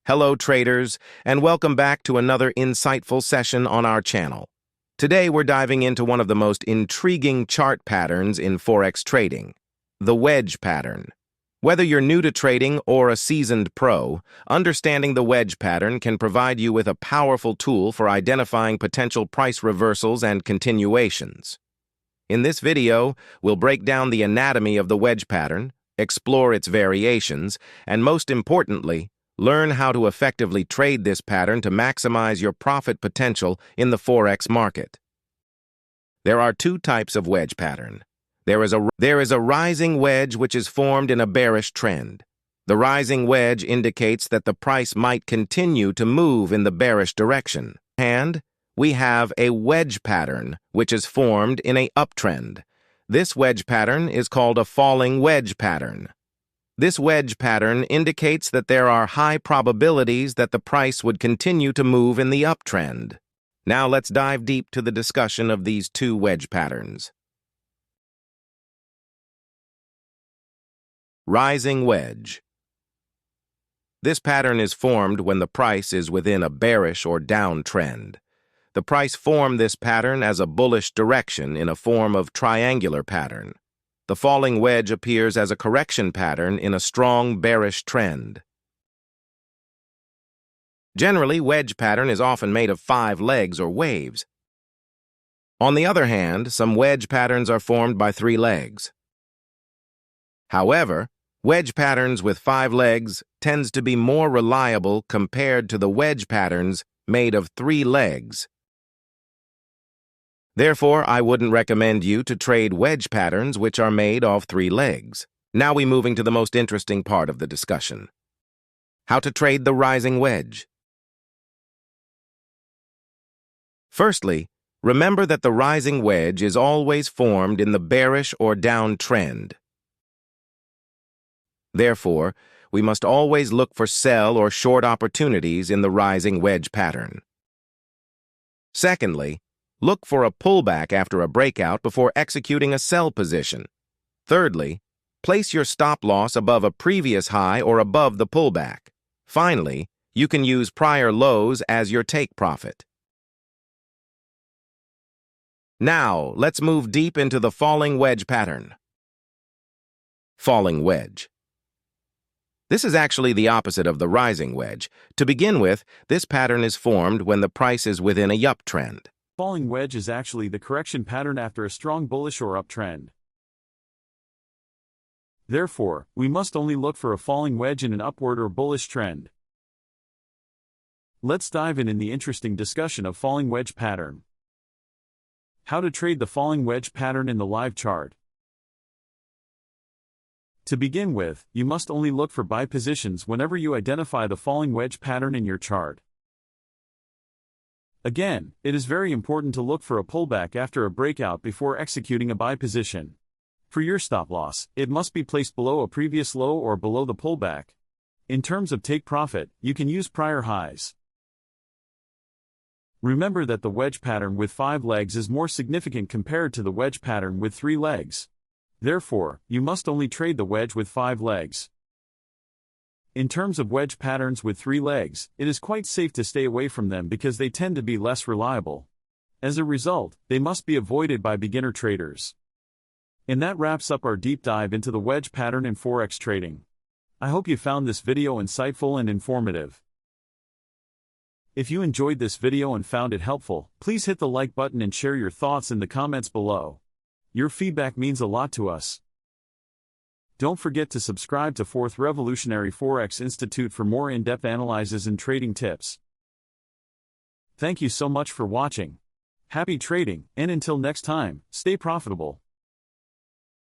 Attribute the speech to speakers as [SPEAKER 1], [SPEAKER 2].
[SPEAKER 1] Hello traders, and welcome back to another insightful session on our channel. Today we're diving into one of the most intriguing chart patterns in Forex trading, the wedge pattern. Whether you're new to trading or a seasoned pro, understanding the wedge pattern can provide you with a powerful tool for identifying potential price reversals and continuations. In this video, we'll break down the anatomy of the wedge pattern, explore its variations, and most importantly, learn how to effectively trade this pattern to maximize your profit potential in the Forex market. There are two types of wedge pattern. There is a rising wedge which is formed in a bearish trend. The rising wedge indicates that the price might continue to move in the bearish direction. And we have a wedge pattern which is formed in an uptrend. This wedge pattern is called a falling wedge pattern. This wedge pattern indicates that there are high probabilities that the price would continue to move in the uptrend. Now let's dive deep to the discussion of these two wedge patterns. Rising wedge. This pattern is formed when the price is within a bearish or downtrend. The price formed this pattern as a bullish direction in a form of triangular pattern. The falling wedge appears as a correction pattern in a strong bearish trend. Generally, wedge pattern is often made of 5 legs or waves. On the other hand, some wedge patterns are formed by 3 legs. However, wedge patterns with 5 legs tends to be more reliable compared to the wedge patterns made of 3 legs. Therefore, I wouldn't recommend you to trade wedge patterns which are made of 3 legs. Now we're moving to the most interesting part of the discussion. How to trade the rising wedge. Firstly, remember that the rising wedge is always formed in the bearish or downtrend. Therefore, we must always look for sell or short opportunities in the rising wedge pattern. Secondly, look for a pullback after a breakout before executing a sell position. Thirdly, place your stop loss above a previous high or above the pullback. Finally, you can use prior lows as your take profit. Now, let's move deep into the falling wedge pattern. Falling wedge. This is actually the opposite of the rising wedge. To begin with, this pattern is formed when the price is within a uptrend.
[SPEAKER 2] Falling wedge is actually the correction pattern after a strong bullish or uptrend. Therefore, we must only look for a falling wedge in an upward or bullish trend. Let's dive in the interesting discussion of falling wedge pattern. How to trade the falling wedge pattern in the live chart. To begin with, you must only look for buy positions whenever you identify the falling wedge pattern in your chart. Again, it is very important to look for a pullback after a breakout before executing a buy position. For your stop loss, it must be placed below a previous low or below the pullback. In terms of take profit, you can use prior highs. Remember that the wedge pattern with 5 legs is more significant compared to the wedge pattern with 3 legs. Therefore, you must only trade the wedge with 5 legs. In terms of wedge patterns with 3 legs, it is quite safe to stay away from them because they tend to be less reliable. As a result, they must be avoided by beginner traders. And that wraps up our deep dive into the wedge pattern in Forex trading. I hope you found this video insightful and informative. If you enjoyed this video and found it helpful, please hit the like button and share your thoughts in the comments below. Your feedback means a lot to us. Don't forget to subscribe to Fourth Revolutionary Forex Institute for more in-depth analyses and trading tips. Thank you so much for watching. Happy trading, and until next time, stay profitable.